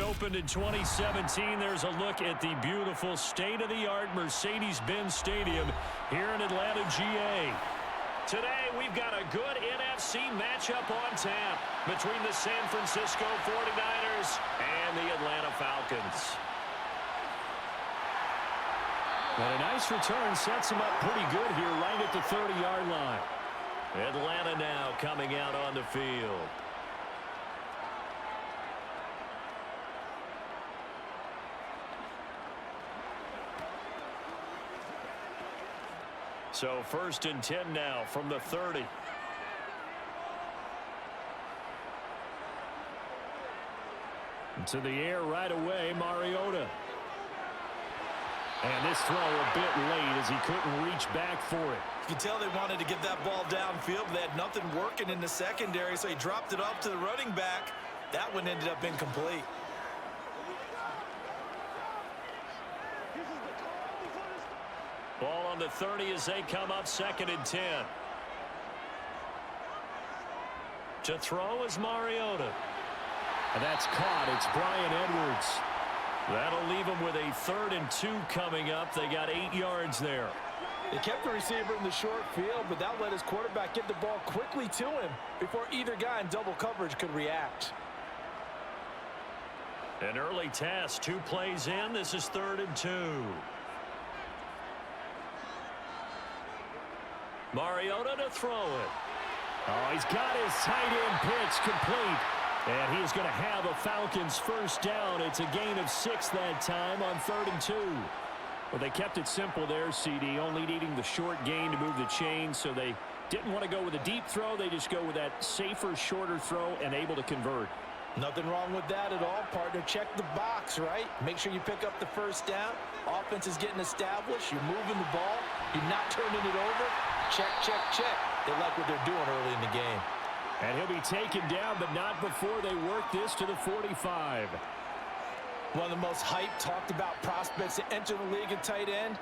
opened in 2017. There's a look at the beautiful state-of-the-art Mercedes-Benz Stadium here in Atlanta, GA. Today, we've got a good NFC matchup on tap between the San Francisco 49ers and the Atlanta Falcons. And a nice return sets him up pretty good here right at the 30-yard line. Atlanta now coming out on the field. So 1st and 10 now from the 30. To the air right away, Mariota. And this throw a bit late as he couldn't reach back for it. You can tell they wanted to get that ball downfield, but they had nothing working in the secondary, so he dropped it off to the running back. That one ended up incomplete. Ball on the 30 as they come up 2nd and 10. To throw is Mariota. And that's caught. It's Bryan Edwards. That'll leave them with a 3rd and 2 coming up. They got 8 yards there. They kept the receiver in the short field, but that let his quarterback get the ball quickly to him before either guy in double coverage could react. An early test. 2 plays in. This is 3rd and 2. Mariota to throw it. Oh, he's got his tight end pitch complete. And he's going to have a Falcons first down. It's a gain of 6 that time on 3rd and 2. Well, they kept it simple there, CD, only needing the short gain to move the chain, so they didn't want to go with a deep throw. They just go with that safer, shorter throw and able to convert. Nothing wrong with that at all, partner. Check the box, right? Make sure you pick up the first down. Offense is getting established. You're moving the ball. You're not turning it over. Check, check, check. They like what they're doing early in the game. And he'll be taken down, but not before they work this to the 45. One of the most hyped, talked about prospects to enter the league at tight end.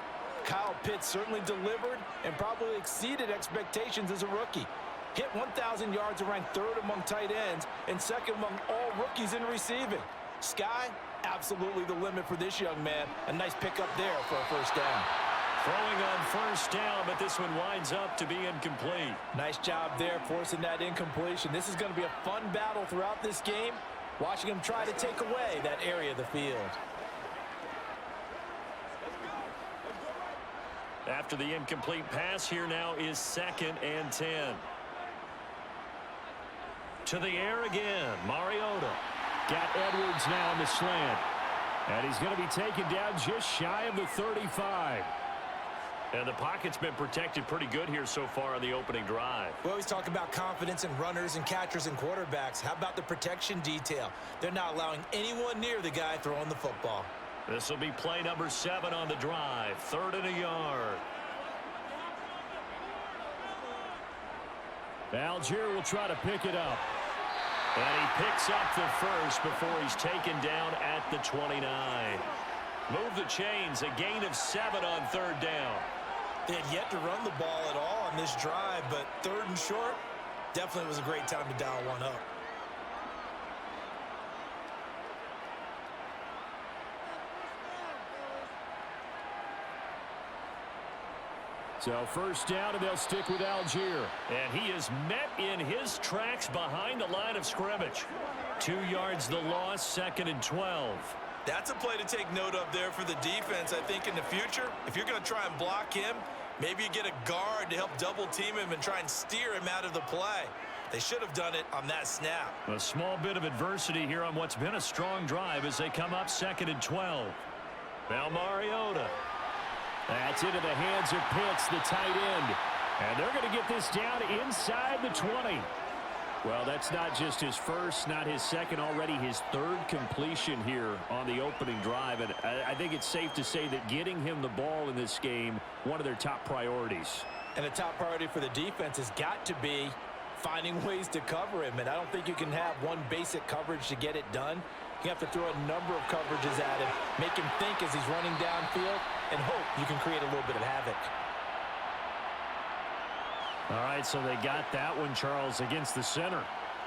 Kyle Pitts certainly delivered and probably exceeded expectations as a rookie. Hit 1,000 yards and ranked 3rd among tight ends and 2nd among all rookies in receiving. Sky, absolutely the limit for this young man. A nice pickup there for a first down. Throwing on first down, but this one winds up to be incomplete. Nice job there forcing that incompletion. This is going to be a fun battle throughout this game. Watching him try to take away that area of the field. After the incomplete pass, here now is 2nd and 10. To the air again, Mariota. Got Edwards now in the slant. And he's going to be taken down just shy of the 35. And the pocket's been protected pretty good here so far on the opening drive. We always talk about confidence in runners and catchers and quarterbacks. How about the protection detail? They're not allowing anyone near the guy throwing the football. This will be play number 7 on the drive. 3rd and a yard. Algier will try to pick it up. And he picks up the first before he's taken down at the 29. Move the chains. A gain of 7 on 3rd down. They had yet to run the ball at all on this drive, but 3rd and short, definitely was a great time to dial one up. So first down, and they'll stick with Algier. And he is met in his tracks behind the line of scrimmage. 2 yards the loss, 2nd and 12. That's a play to take note of there for the defense, I think, in the future. If you're going to try and block him, maybe you get a guard to help double-team him and try and steer him out of the play. They should have done it on that snap. A small bit of adversity here on what's been a strong drive as they come up 2nd and 12. Now Mariota. That's into the hands of Pitts, the tight end. And they're going to get this down inside the 20. Well, that's not just his first, not his second, already his 3rd completion here on the opening drive. And I think it's safe to say that getting him the ball in this game, one of their top priorities. And a top priority for the defense has got to be finding ways to cover him. And I don't think you can have one basic coverage to get it done. You have to throw a number of coverages at him, make him think as he's running downfield, and hope you can create a little bit of havoc. All right, so they got that one, Charles, against the center.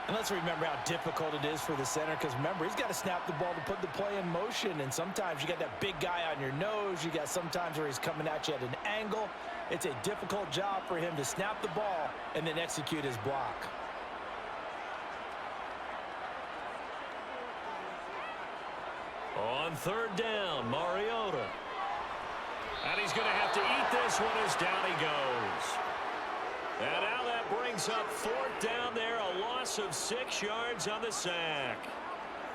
And let's remember how difficult it is for the center, because remember, he's got to snap the ball to put the play in motion, and sometimes you got that big guy on your nose. You got sometimes where he's coming at you at an angle. It's a difficult job for him to snap the ball and then execute his block. On third down, Mariota. And he's going to have to eat this one as down he goes. And now that brings up fourth down there, a loss of 6 yards on the sack.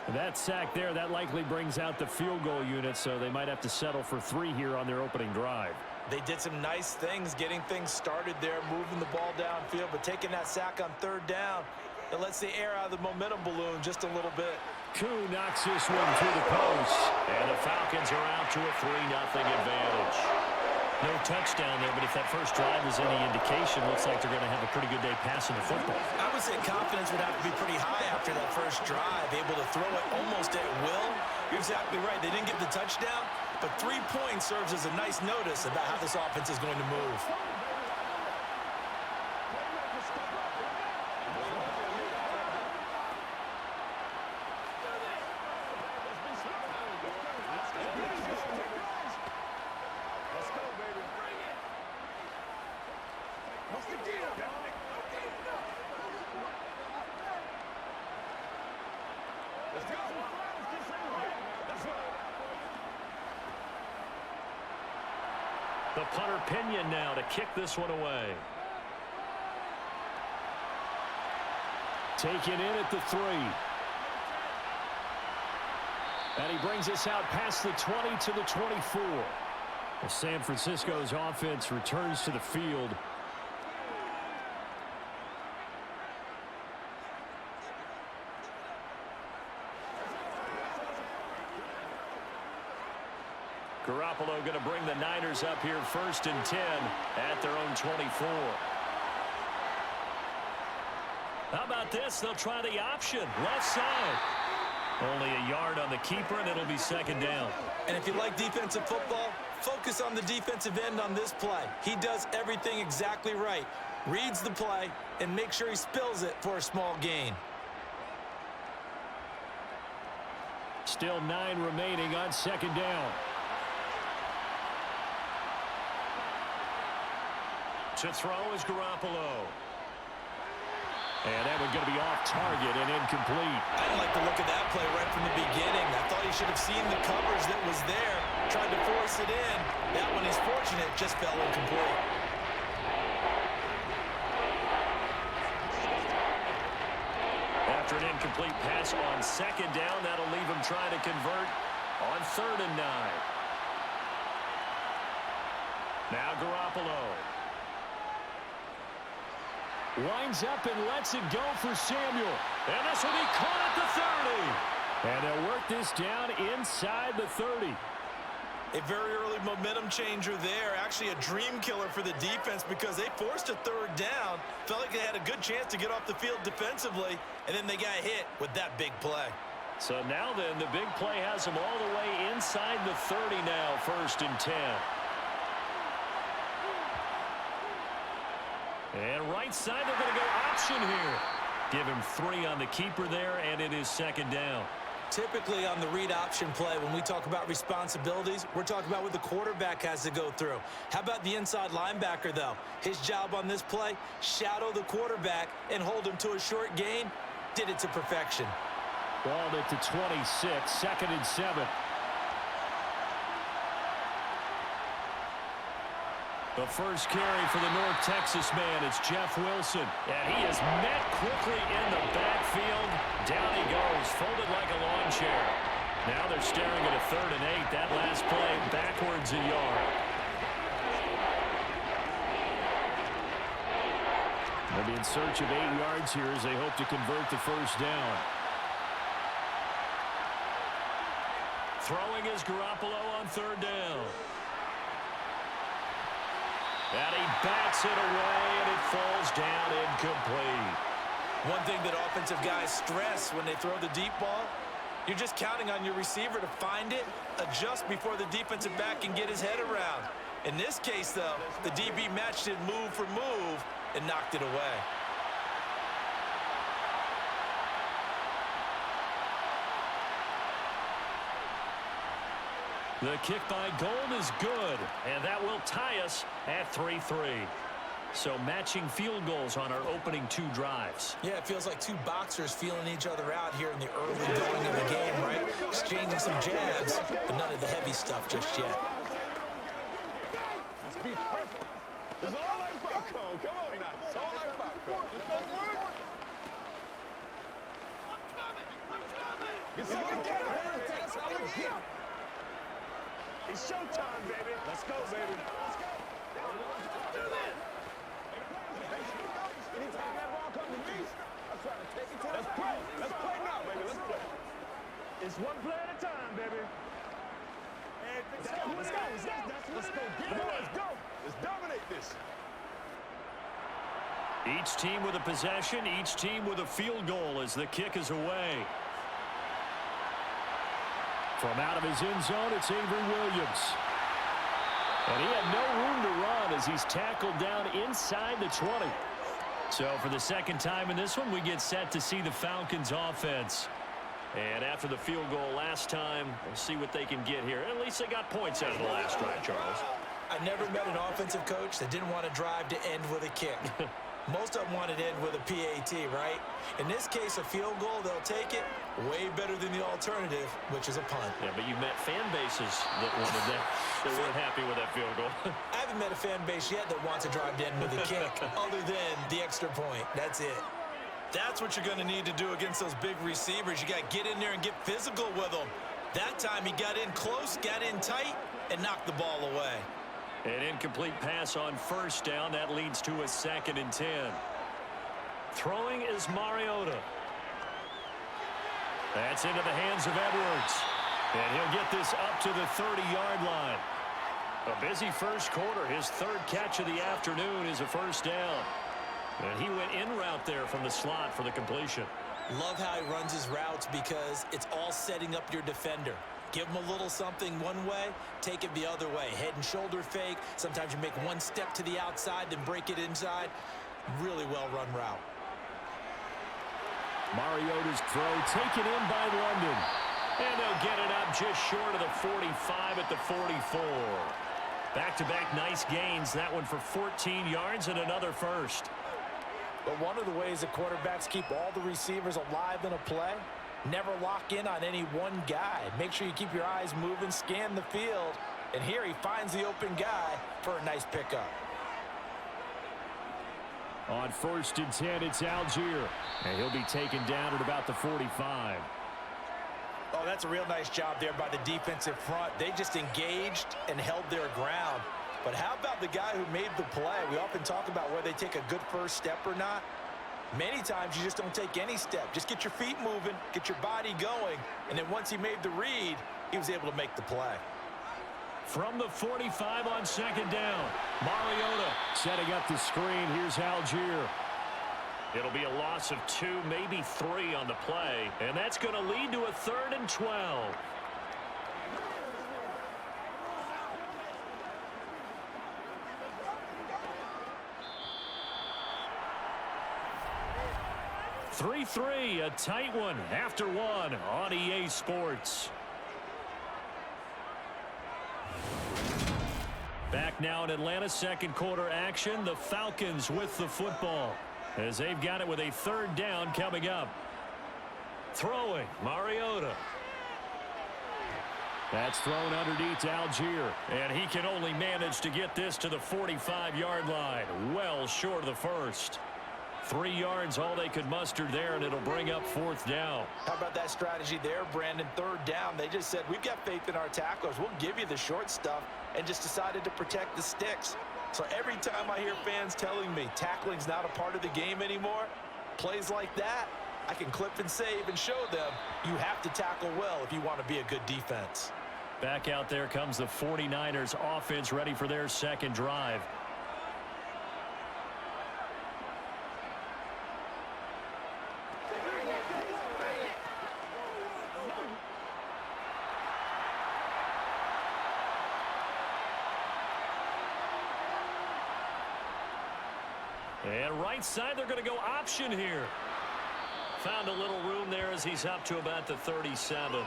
That sack there, that likely brings out the field goal unit, so they might have to settle for 3 here on their opening drive. They did some nice things getting things started there, moving the ball downfield, but taking that sack on third down, it lets the air out of the momentum balloon just a little bit. Koo knocks this one through the post, and the Falcons are out to a 3-0 advantage. No touchdown there, but if that first drive is any indication, looks like they're going to have a pretty good day passing the football. I would say confidence would have to be pretty high after that first drive, able to throw it almost at will. You're exactly right. They didn't get the touchdown, but 3 points serves as a nice notice about how this offense is going to move. The punter Pinion now to kick this one away. Taken in at the 3. And he brings us out past the 20 to the 24. Well, San Francisco's offense returns to the field. Garoppolo going to bring the Niners up here 1st and 10 at their own 24. How about this? They'll try the option. Left side. Only a yard on the keeper, and it'll be 2nd down. And if you like defensive football, focus on the defensive end on this play. He does everything exactly right. Reads the play and makes sure he spills it for a small gain. Still 9 remaining on 2nd down. To throw is Garoppolo. And that one's going to be off target and incomplete. I didn't like the look of that play right from the beginning. I thought he should have seen the coverage that was there, tried to force it in. That one, he's fortunate, just fell incomplete. After an incomplete pass on 2nd down, that'll leave him trying to convert on 3rd and 9. Now Garoppolo. Winds up and lets it go for Samuel. And this will be caught at the 30. And they'll work this down inside the 30. A very early momentum changer there. Actually a dream killer for the defense because they forced a 3rd down. Felt like they had a good chance to get off the field defensively. And then they got hit with that big play. So now then, the big play has them all the way inside the 30 now, 1st and 10. And right side, they're going to go option here. Give him 3 on the keeper there, and it is 2nd down. Typically on the read option play, when we talk about responsibilities, we're talking about what the quarterback has to go through. How about the inside linebacker, though? His job on this play, shadow the quarterback and hold him to a short gain. Did it to perfection. Ball at the 26, 2nd and 7. The first carry for the North Texas man, it's Jeff Wilson. And he is met quickly in the backfield. Down he goes, folded like a lawn chair. Now they're staring at a 3rd and 8. That last play backwards a yard. They'll be in search of 8 yards here as they hope to convert the 1st down. Throwing is Garoppolo on 3rd down. And he bats it away, and it falls down incomplete. One thing that offensive guys stress when they throw the deep ball, you're just counting on your receiver to find it, adjust before the defensive back can get his head around. In this case, though, the DB matched it move for move and knocked it away. The kick by Gold is good, and that will tie us at 3-3. So matching field goals on our opening 2 drives. Yeah, it feels like 2 boxers feeling each other out here in the early going of the game, right? Exchanging some jabs, but none of the heavy stuff just yet. Let's be perfect. It's all like popcorn. Come on now. It's all like popcorn. Get something together. That's how we get. It's showtime, baby. Let's go, baby. Let's go. Let's do this. Anytime that ball comes to me, I'm trying to take it to Let's play. Let's play now, baby. Let's play. It's one play at a time, baby. And let's go. Let's go. Let's go. Come on, let's go. Let's dominate this. Each team with a possession, each team with a field goal as the kick is away. From out of his end zone, it's Avery Williams. And he had no room to run as he's tackled down inside the 20. So for the second time in this one, we get set to see the Falcons offense. And after the field goal last time, we'll see what they can get here. At least they got points out of the last drive, Charles. I never met an offensive coach that didn't want to drive to end with a kick. Most of them wanted to end with a PAT, right? In this case, a field goal, they'll take it way better than the alternative, which is a punt. Yeah, but you met fan bases that wanted that. They weren't happy with that field goal. I haven't met a fan base yet that wants to drive to end with a kick, other than the extra point. That's it. That's what you're going to need to do against those big receivers. You got to get in there and get physical with them. That time he got in close, got in tight, and knocked the ball away. An incomplete pass on first down. That leads to a 2nd and 10. Throwing is Mariota. That's into the hands of Edwards. And he'll get this up to the 30-yard line. A busy first quarter. His 3rd catch of the afternoon is a first down. And he went in route there from the slot for the completion. Love how he runs his routes because it's all setting up your defender. Give him a little something one way, take it the other way. Head and shoulder fake. Sometimes you make one step to the outside, then break it inside. Really well-run route. Mariota's throw taken in by London. And they'll get it up just short of the 45 at the 44. Back-to-back nice gains. That one for 14 yards and another first. But one of the ways that quarterbacks keep all the receivers alive in a play, never lock in on any one guy. Make sure you keep your eyes moving, scan the field. And here he finds the open guy for a nice pickup. On 1st and 10, it's Algier. And he'll be taken down at about the 45. Oh, that's a real nice job there by the defensive front. They just engaged and held their ground. But how about the guy who made the play? We often talk about whether they take a good first step or not. Many times you just don't take any step. Just get your feet moving, get your body going, and then once he made the read, he was able to make the play. From the 45 on 2nd down, Mariota setting up the screen. Here's Algier. It'll be a loss of 2, maybe 3 on the play, and that's going to lead to a 3rd and 12. (3-3), a tight one after 1 on EA Sports. Back now in Atlanta, 2nd quarter action. The Falcons with the football as they've got it with a 3rd down coming up. Throwing, Mariota. That's thrown underneath to Algier, and he can only manage to get this to the 45-yard line, well short of the first. 3 yards, all they could muster there, and it'll bring up 4th down. How about that strategy there, Brandon? 3rd down. They just said, we've got faith in our tacklers. We'll give you the short stuff, and just decided to protect the sticks. So every time I hear fans telling me tackling's not a part of the game anymore, plays like that, I can clip and save and show them you have to tackle well if you want to be a good defense. Back out there comes the 49ers offense ready for their 2nd drive. And right side, they're going to go option here. Found a little room there as he's up to about the 37.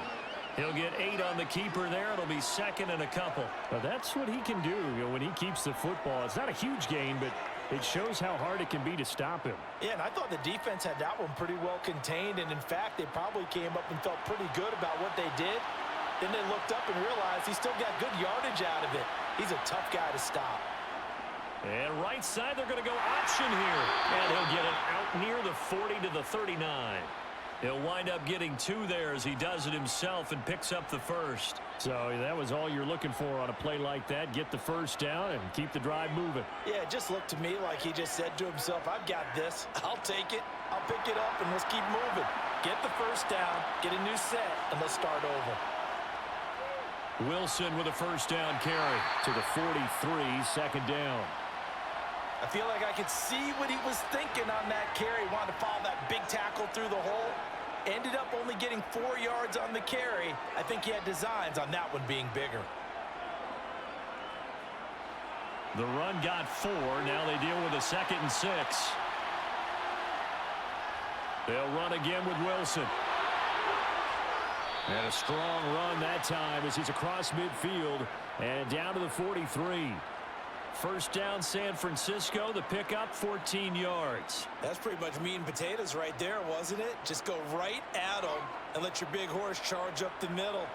He'll get 8 on the keeper there. It'll be second and a couple. Well, that's what he can do, when he keeps the football. It's not a huge gain, but it shows how hard it can be to stop him. Yeah, and I thought the defense had that one pretty well contained, and in fact, they probably came up and felt pretty good about what they did. Then they looked up and realized he still got good yardage out of it. He's a tough guy to stop. And right side, they're going to go option here. And he'll get it out near the 40 to the 39. He'll wind up getting 2 there as he does it himself and picks up the first. So that was all you're looking for on a play like that. Get the first down and keep the drive moving. Yeah, it just looked to me like he just said to himself, I've got this. I'll take it. I'll pick it up, and let's keep moving. Get the first down, get a new set, and let's start over. Wilson with a first down carry to the 43, second down. I feel like I could see what he was thinking on that carry. Wanted to follow that big tackle through the hole. Ended up only getting 4 yards on the carry. I think he had designs on that one being bigger. The run got 4. Now they deal with a 2nd and 6. They'll run again with Wilson. And a strong run that time as he's across midfield and down to the 43. First down, San Francisco. The pickup, 14 yards. That's pretty much meat and potatoes right there, wasn't it? Just go right at them and let your big horse charge up the middle.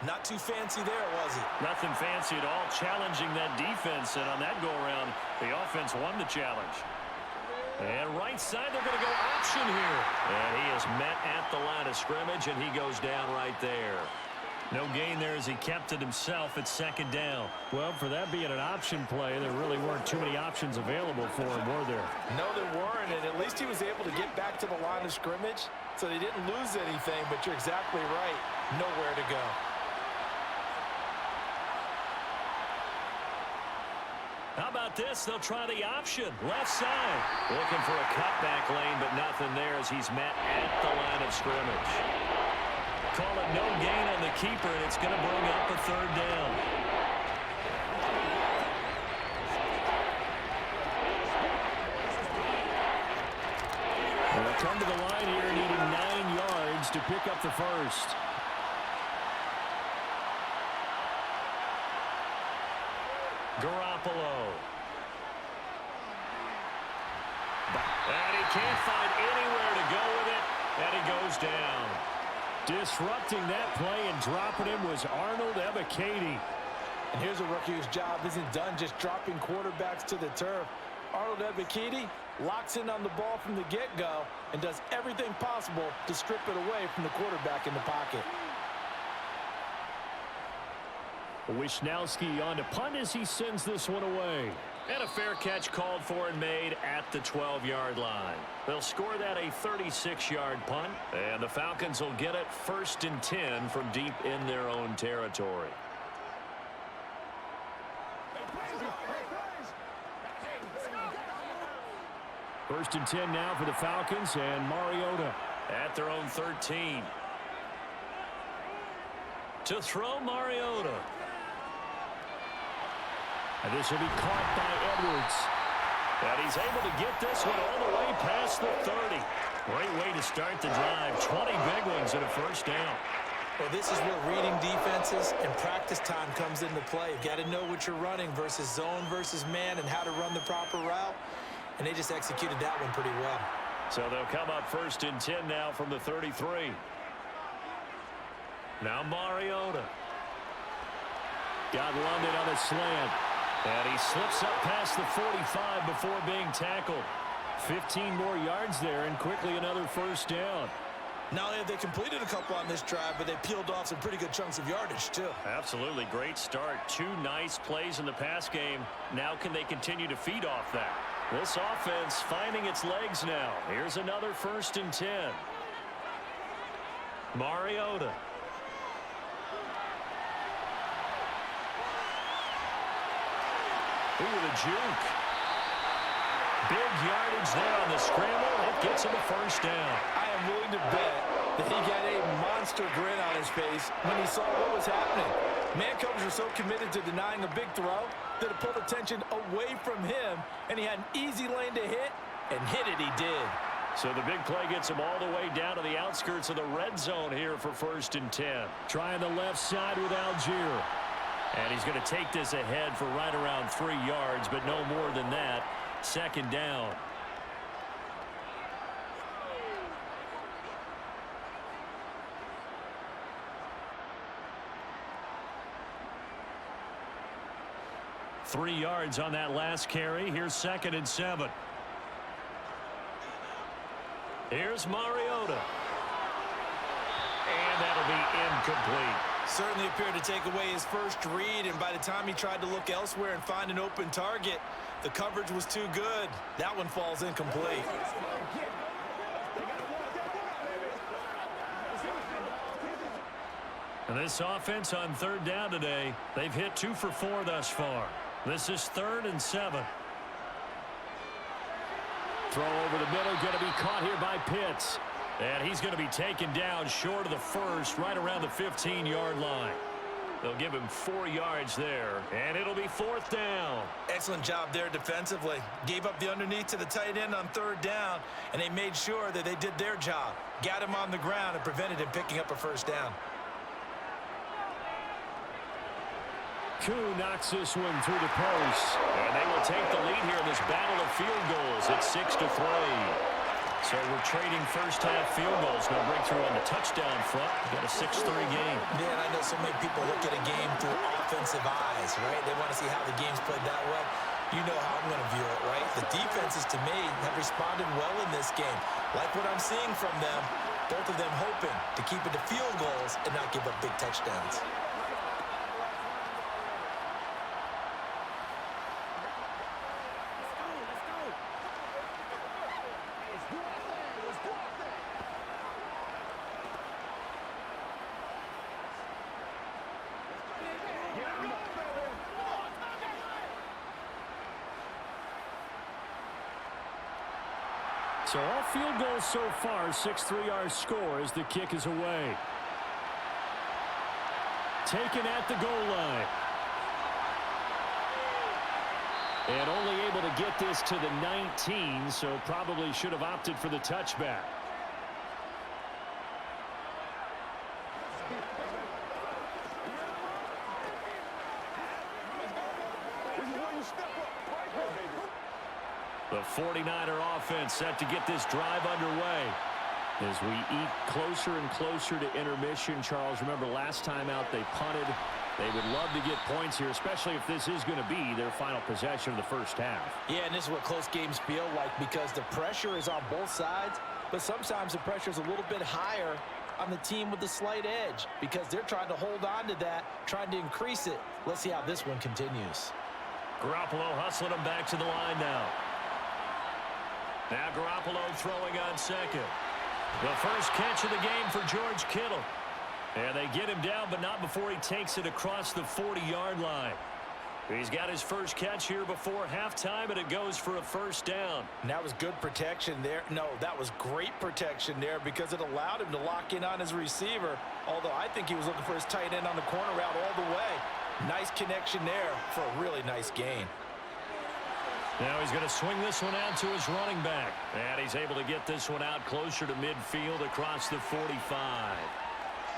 Not too fancy there, was it? Nothing fancy at all. Challenging that defense, and on that go-around, the offense won the challenge. And right side, they're going to go option here. And he is met at the line of scrimmage, and he goes down right there. No gain there as he kept it himself at second down. Well, for that being an option play, there really weren't too many options available for him, were there? No, there weren't, and at least he was able to get back to the line of scrimmage, so they didn't lose anything, but you're exactly right. Nowhere to go. How about this? They'll try the option. Left side. Looking for a cutback lane, but nothing there as he's met at the line of scrimmage. Call it no gain on the keeper, and it's going to bring up a third down. They'll come to the line here, needing 9 yards to pick up the first. Garoppolo. And he can't find anywhere to go with it, and he goes down. Disrupting that play and dropping him was Arnold Ebiketie. And here's a rookie whose job isn't done just dropping quarterbacks to the turf. Arnold Ebiketie locks in on the ball from the get-go and does everything possible to strip it away from the quarterback in the pocket. Wisnowski on to punt as he sends this one away. And a fair catch called for and made at the 12-yard line. They'll score that a 36-yard punt, and the Falcons will get it 1st and 10 from deep in their own territory. First and 10 now for the Falcons, and Mariota at their own 13. To throw, Mariota. And this will be caught by Edwards. And he's able to get this one all the way past the 30. Great way to start the drive. 20 big ones and a first down. Well, this is where reading defenses and practice time comes into play. You've got to know what you're running versus zone versus man and how to run the proper route. And they just executed that one pretty well. So they'll come up 1st and 10 now from the 33. Now Mariota. Got London on a slant. And he slips up past the 45 before being tackled. 15 more yards there, and quickly another first down. Not only have they completed a couple on this drive, but they peeled off some pretty good chunks of yardage, too. Absolutely. Great start. 2 nice plays in the pass game. Now can they continue to feed off that? This offense finding its legs now. Here's another 1st and 10. Mariota. Ooh, the juke. Big yardage there on the scramble. It gets him a first down. I am willing to bet that he got a monster grin on his face when he saw what was happening. Man coaches are so committed to denying a big throw that it pulled attention away from him, and he had an easy lane to hit, and hit it he did. So the big play gets him all the way down to the outskirts of the red zone here for 1st and 10. Trying the left side with Algier. And he's going to take this ahead for right around 3 yards, but no more than that. 2nd down. Three yards on that last carry. Here's 2nd and 7. Here's Mariota. And that'll be incomplete. Certainly appeared to take away his first read, and by the time he tried to look elsewhere and find an open target, the coverage was too good. That one falls incomplete. And this offense on 3rd down today, they've hit 2 for 4 thus far. This is 3rd and 7. Throw over the middle, going to be caught here by Pitts. And he's going to be taken down short of the first, right around the 15-yard line. They'll give him 4 yards there, and it'll be 4th down. Excellent job there defensively. Gave up the underneath to the tight end on 3rd down, and they made sure that they did their job. Got him on the ground and prevented him picking up a 1st down. Koo knocks this one through the post. And they will take the lead here in this battle of field goals. It's 6-3. So we're trading first-half field goals. No breakthrough on the touchdown front. We've got a 6-3 game. Yeah, and I know so many people look at a game through offensive eyes, right? They want to see how the game's played that way. You know how I'm going to view it, right? The defenses, to me, have responded well in this game. Like what I'm seeing from them, both of them hoping to keep it to field goals and not give up big touchdowns. So all field goals so far, 6-3 our score as the kick is away. Taken at the goal line. And only able to get this to the 19, so probably should have opted for the touchback. The 49er offense set to get this drive underway. As we eat closer and closer to intermission, Charles, remember last time out they punted. They would love to get points here, especially if this is going to be their final possession of the first half. Yeah, and this is what close games feel like because the pressure is on both sides, but sometimes the pressure is a little bit higher on the team with the slight edge because they're trying to hold on to that, trying to increase it. Let's see how this one continues. Garoppolo hustling him back to the line now. Now Garoppolo throwing on 2nd. The first catch of the game for George Kittle. And they get him down, but not before he takes it across the 40-yard line. He's got his first catch here before halftime, and it goes for a 1st down. And that was good protection there. No, that was great protection there because it allowed him to lock in on his receiver, although I think he was looking for his tight end on the corner route all the way. Nice connection there for a really nice gain. Now he's going to swing this one out to his running back. And he's able to get this one out closer to midfield across the 45.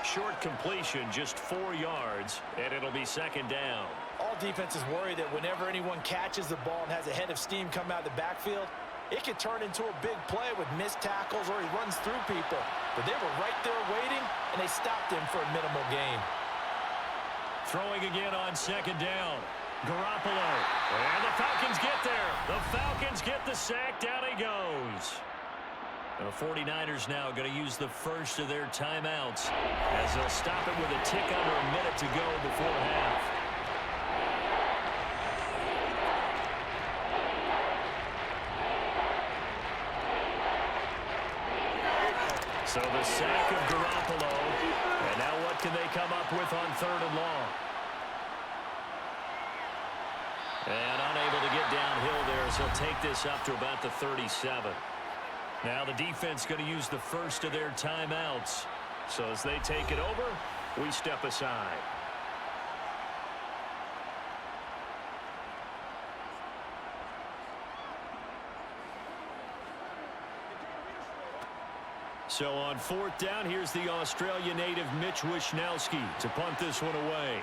Short completion, just 4 yards, and it'll be 2nd down. All defenses worry that whenever anyone catches the ball and has a head of steam come out of the backfield, it could turn into a big play with missed tackles or he runs through people. But they were right there waiting, and they stopped him for a minimal gain. Throwing again on 2nd down. Garoppolo. And the Falcons get there. The Falcons get the sack. Down he goes. The 49ers now going to use the first of their timeouts as they'll stop it with a tick under a minute to go before half. So the sack of Garoppolo. And now what can they come up with on 3rd and long? And unable to get downhill there as he'll take this up to about the 37. Now the defense going to use the first of their timeouts. So as they take it over, we step aside. So on 4th down, here's the Australia native Mitch Wishnowski to punt this one away.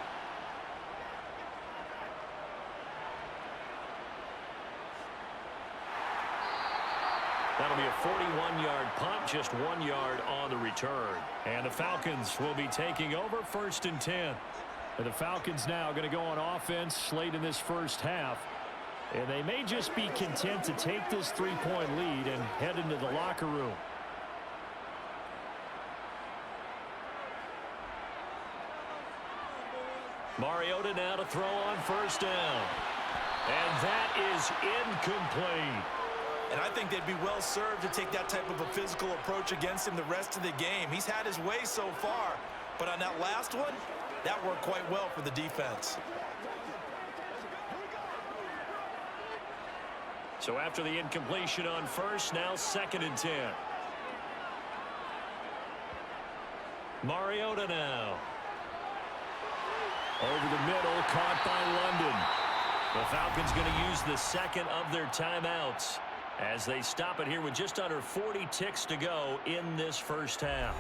That'll be a 41-yard punt, just 1 yard on the return. And the Falcons will be taking over 1st and 10. And the Falcons now going to go on offense late in this first half. And they may just be content to take this 3-point lead and head into the locker room. Mariota now to throw on 1st down. And that is incomplete. And I think they'd be well served to take that type of a physical approach against him the rest of the game. He's had his way so far, but on that last one, that worked quite well for the defense. So after the incompletion on 1st, now 2nd and 10. Mariota now. Over the middle, caught by London. The Falcons going to use the second of their timeouts as they stop it here with just under 40 ticks to go in this first half.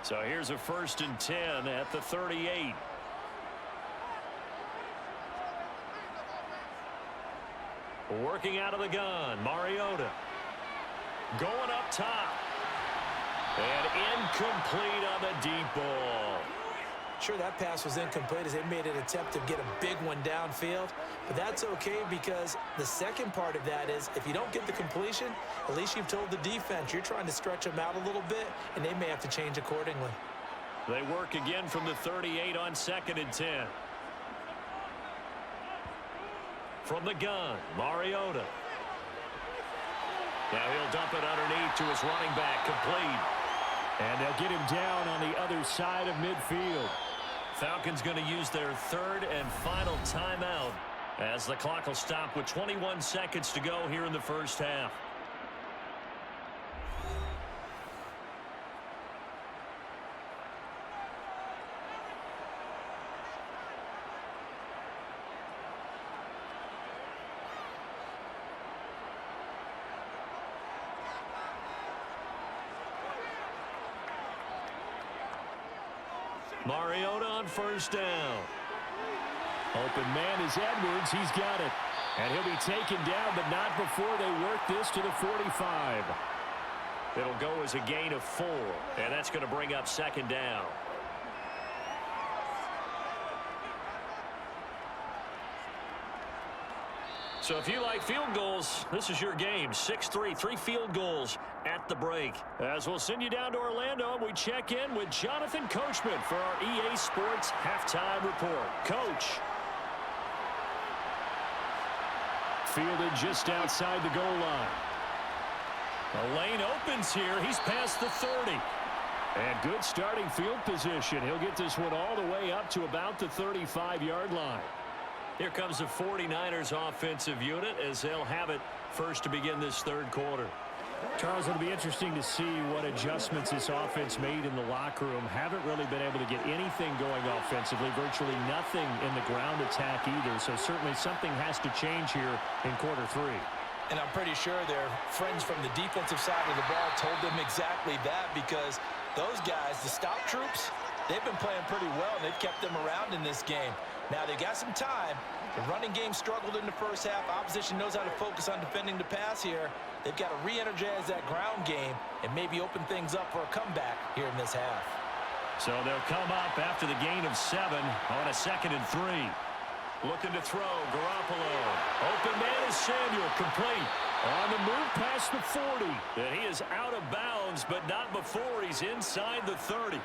So here's a 1st and 10 at the 38. Working out of the gun, Mariota. Going up top. And incomplete on the deep ball. Sure, that pass was incomplete as they made an attempt to get a big one downfield. But that's okay because the second part of that is if you don't get the completion, at least you've told the defense you're trying to stretch them out a little bit, and they may have to change accordingly. They work again from the 38 on 2nd and 10. From the gun, Mariota. Now he'll dump it underneath to his running back, complete. And they'll get him down on the other side of midfield. Falcons going to use their 3rd and final timeout as the clock will stop with 21 seconds to go here in the first half. Mariota on 1st down. Open man is Edwards. He's got it. And he'll be taken down, but not before they work this to the 45. It'll go as a gain of 4, and that's going to bring up 2nd down. So if you like field goals, this is your game. 6-3, 3 field goals at the break. As we'll send you down to Orlando, we check in with Jonathan Coachman for our EA Sports Halftime Report. Coach. Fielded just outside the goal line. The lane opens here. He's past the 30. And good starting field position. He'll get this one all the way up to about the 35-yard line. Here comes the 49ers offensive unit as they'll have it first to begin this 3rd quarter. Charles, it'll be interesting to see what adjustments this offense made in the locker room. Haven't really been able to get anything going offensively, virtually nothing in the ground attack either. So certainly something has to change here in quarter 3. And I'm pretty sure their friends from the defensive side of the ball told them exactly that because those guys, the stop troops, they've been playing pretty well, and they've kept them around in this game. Now, they got some time. The running game struggled in the first half. Opposition knows how to focus on defending the pass here. They've got to re-energize that ground game and maybe open things up for a comeback here in this half. So they'll come up after the gain of 7 on a 2nd and 3. Looking to throw, Garoppolo. Open man is Samuel, complete. On the move past the 40. And he is out of bounds, but not before he's inside the 30.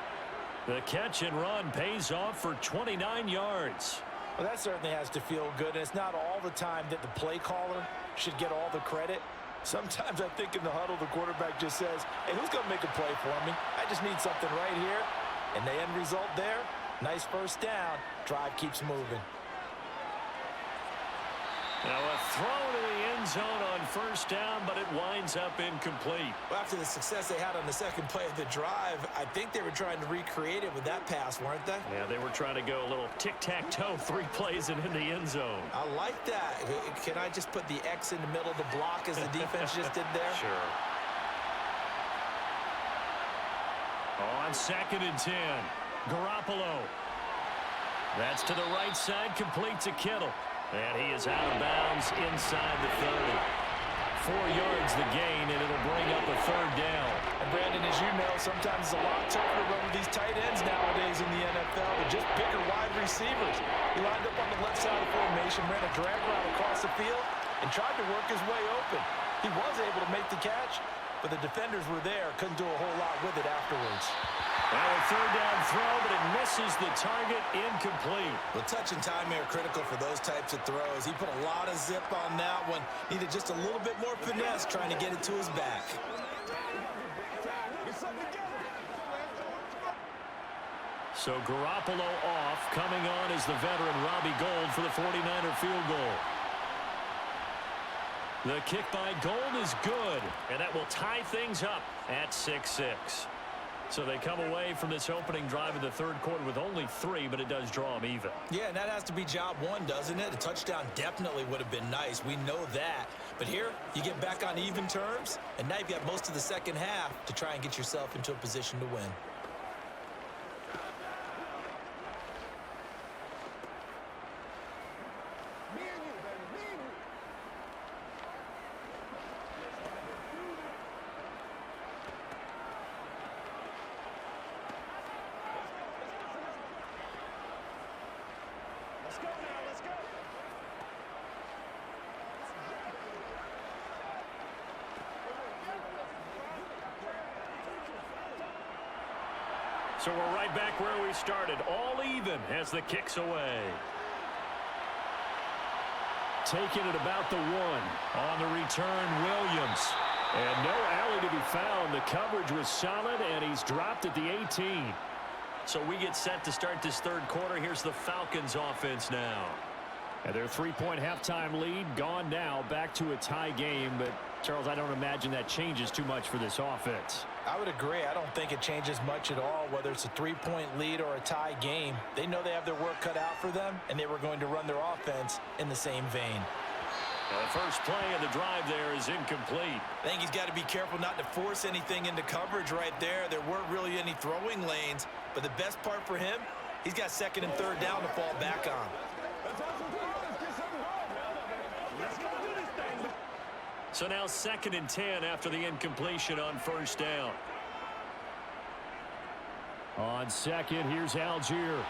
The catch and run pays off for 29 yards. Well, that certainly has to feel good, and it's not all the time that the play caller should get all the credit. Sometimes I think in the huddle, the quarterback just says, hey, who's going to make a play for me? I just need something right here. And the end result there, nice 1st down. Drive keeps moving. Now a throw to the end end zone on first down, but it winds up incomplete. Well, after the success they had on the second play of the drive, I think they were trying to recreate it with that pass, weren't they? Yeah, they were trying to go a little tic-tac-toe, 3 plays and in the end zone. I like that. Can I just put the X in the middle of the block as the defense just did there? Sure. On 2nd and 10, Garoppolo. That's to the right side, complete to Kittle. And he is out of bounds inside the 30. 4 yards the gain, and it'll bring up a 3rd down. And Brandon, as you know, sometimes it's a lot tougher to run with these tight ends nowadays in the NFL. They're just bigger wide receivers. He lined up on the left side of the formation, ran a drag route across the field, and tried to work his way open. He was able to make the catch, but the defenders were there, couldn't do a whole lot with it afterwards. Now a 3rd down throw, but it misses the target, incomplete. Well, touch and time are critical for those types of throws. He put a lot of zip on that one. Needed just a little bit more finesse trying to get it to his back. So Garoppolo off. Coming on is the veteran Robbie Gould for the 49er field goal. The kick by Gould is good, and that will tie things up at 6-6. So they come away from this opening drive in the 3rd quarter with only 3, but it does draw them even. Yeah, and that has to be job 1, doesn't it? A touchdown definitely would have been nice. We know that. But here, you get back on even terms, and now you've got most of the second half to try and get yourself into a position to win. So we're right back where we started, all even as the kick's away. Taking it about the 1. On the return, Williams. And no alley to be found. The coverage was solid, and he's dropped at the 18. So we get set to start this 3rd quarter. Here's the Falcons offense now. And their 3-point halftime lead gone now, back to a tie game. But, Charles, I don't imagine that changes too much for this offense. I would agree. I don't think it changes much at all, whether it's a 3-point lead or a tie game. They know they have their work cut out for them, and they were going to run their offense in the same vein. The first play of the drive there is incomplete. I think he's got to be careful not to force anything into coverage right there. There weren't really any throwing lanes, but the best part for him, he's got 2nd and 3rd down to fall back on. So now 2nd and 10 after the incompletion on first down. On 2nd, here's Algier.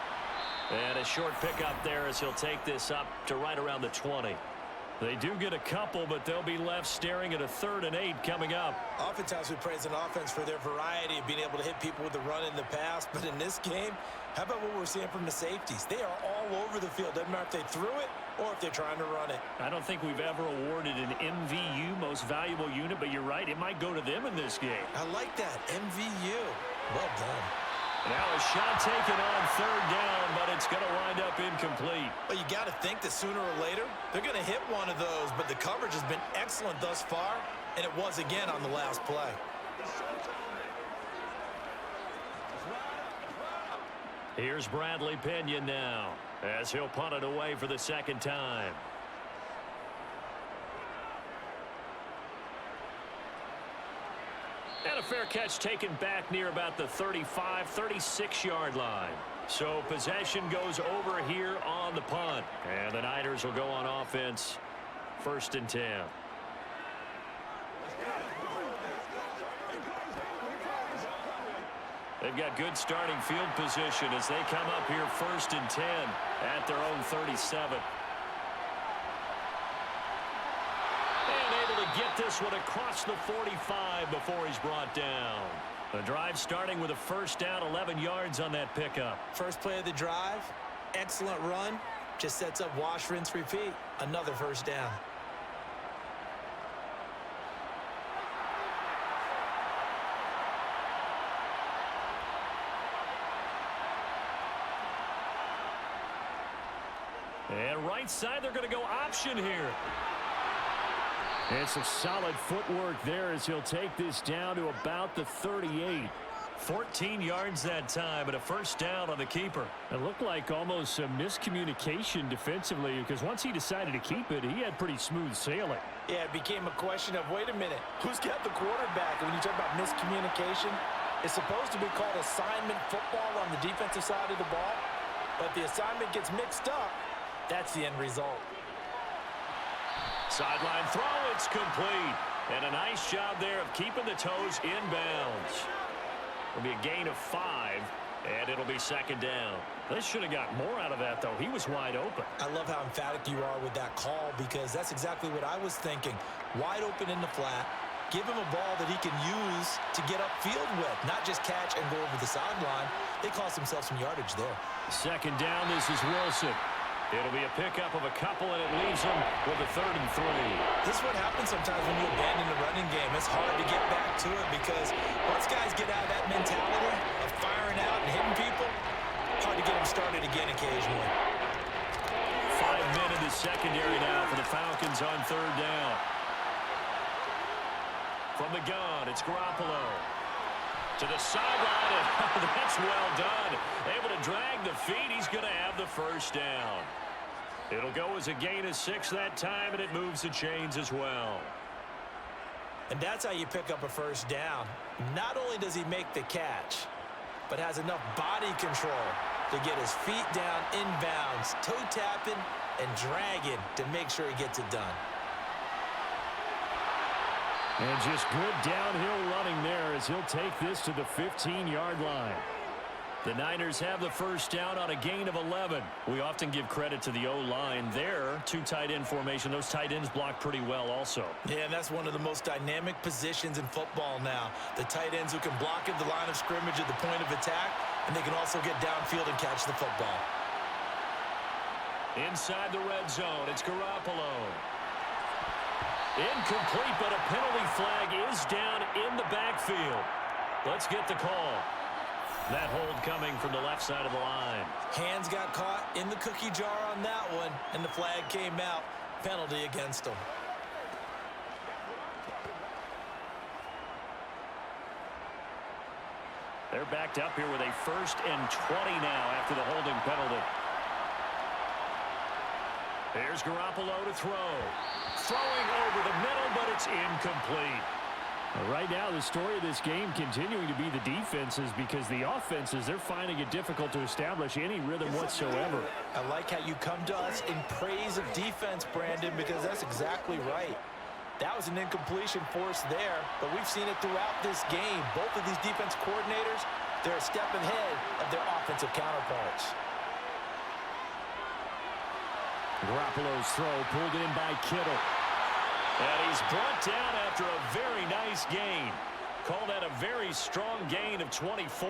And a short pickup there as he'll take this up to right around the 20. They do get a couple, but they'll be left staring at a 3rd and 8 coming up. Oftentimes we praise an offense for their variety of being able to hit people with the run in the pass, but in this game, how about what we're seeing from the safeties? They are all over the field. Doesn't matter if they threw it or if they're trying to run it. I don't think we've ever awarded an MVU, most valuable unit, but you're right, it might go to them in this game. I like that, MVU. Well done. Now a shot taken on 3rd down, but it's going to wind up incomplete. Well, you got to think that sooner or later, they're going to hit one of those, but the coverage has been excellent thus far, and it was again on the last play. Here's Bradley Pinion now, as he'll punt it away for the 2nd time. And a fair catch taken back near about the 35, 36-yard line. So possession goes over here on the punt. And the Niners will go on offense, 1st and 10. They've got good starting field position as they come up here 1st and 10 at their own 37. Get this one across the 45 before he's brought down. The drive starting with a 1st down, 11 yards on that pickup. First play of the drive, excellent run. Just sets up wash, rinse, repeat. Another 1st down. And right side, they're going to go option here. And some solid footwork there as he'll take this down to about the 38. 14 yards that time and a first down on the keeper. It looked like almost a miscommunication defensively because once he decided to keep it, he had pretty smooth sailing. Yeah, it became a question of, wait a minute, who's got the quarterback? And when you talk about miscommunication, it's supposed to be called assignment football on the defensive side of the ball. But the assignment gets mixed up. That's the end result. Sideline throw, it's complete. And a nice job there of keeping the toes inbounds. It'll be a gain of 5, and it'll be second down. They should have got more out of that, though. He was wide open. I love how emphatic you are with that call because that's exactly what I was thinking. Wide open in the flat. Give him a ball that he can use to get upfield with, not just catch and go over the sideline. They cost themselves some yardage there. Second down, this is Wilson. It'll be a pickup of a couple, and it leaves them with a 3rd and 3. This is what happens sometimes when you abandon the running game. It's hard to get back to it because once guys get out of that mentality of firing out and hitting people, hard to get them started again occasionally. 5 men in the secondary now for the Falcons on 3rd down. From the gun, it's Garoppolo. To the sideline, and that's well done. Able to drag the feet. He's going to have the first down. It'll go as a gain of 6 that time, and it moves the chains as well. And that's how you pick up a first down. Not only does he make the catch, but has enough body control to get his feet down inbounds, toe tapping and dragging to make sure he gets it done. And just good downhill running there as he'll take this to the 15-yard line. The Niners have the first down on a gain of 11. We often give credit to the O-line there. 2 tight end formation. Those tight ends block pretty well also. Yeah, and that's one of the most dynamic positions in football now. The tight ends who can block at the line of scrimmage at the point of attack, and they can also get downfield and catch the football. Inside the red zone, it's Garoppolo. Incomplete, but a penalty flag is down in the backfield. Let's get the call. That hold coming from the left side of the line. Hands got caught in the cookie jar on that one, and the flag came out. Penalty against him. They're backed up here with a 1st and 20 now after the holding penalty. Here's Garoppolo to throw. Throwing over the middle, but it's incomplete. Right now, the story of this game continuing to be the defenses because the offenses, they're finding it difficult to establish any rhythm whatsoever. I like how you come to us in praise of defense, Brandon, because that's exactly right. That was an incompletion force there, but we've seen it throughout this game. Both of these defense coordinators, they're a step ahead of their offensive counterparts. Garoppolo's throw pulled in by Kittle. And he's brought down after a very nice gain. Call that a very strong gain of 24.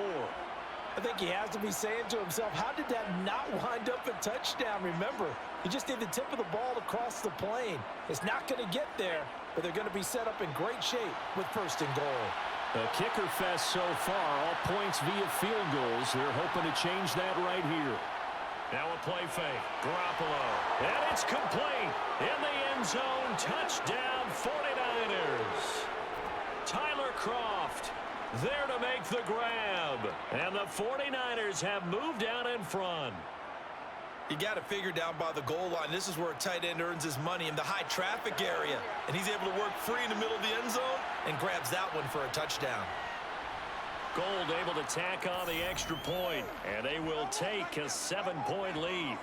I think he has to be saying to himself, how did that not wind up a touchdown? Remember, he just did the tip of the ball across the plane. It's not going to get there, but they're going to be set up in great shape with 1st and goal. A kicker fest so far, all points via field goals. They're hoping to change that right here. Now a play fake. Garoppolo. And it's complete. In the end zone. Touchdown 49ers. Tyler Kroft there to make the grab. And the 49ers have moved out in front. You got to figure down by the goal line. This is where a tight end earns his money in the high traffic area. And he's able to work free in the middle of the end zone and grabs that one for a touchdown. Gold able to tack on the extra point, and they will take a 7-point lead.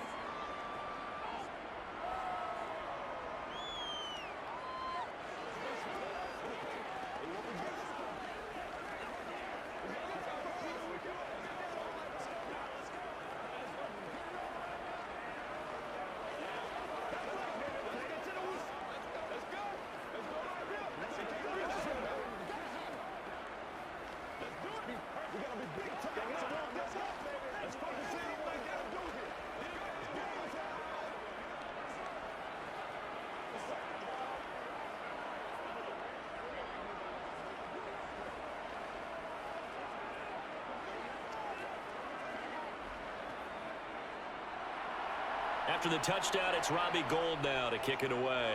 After the touchdown, it's Robbie Gould now to kick it away.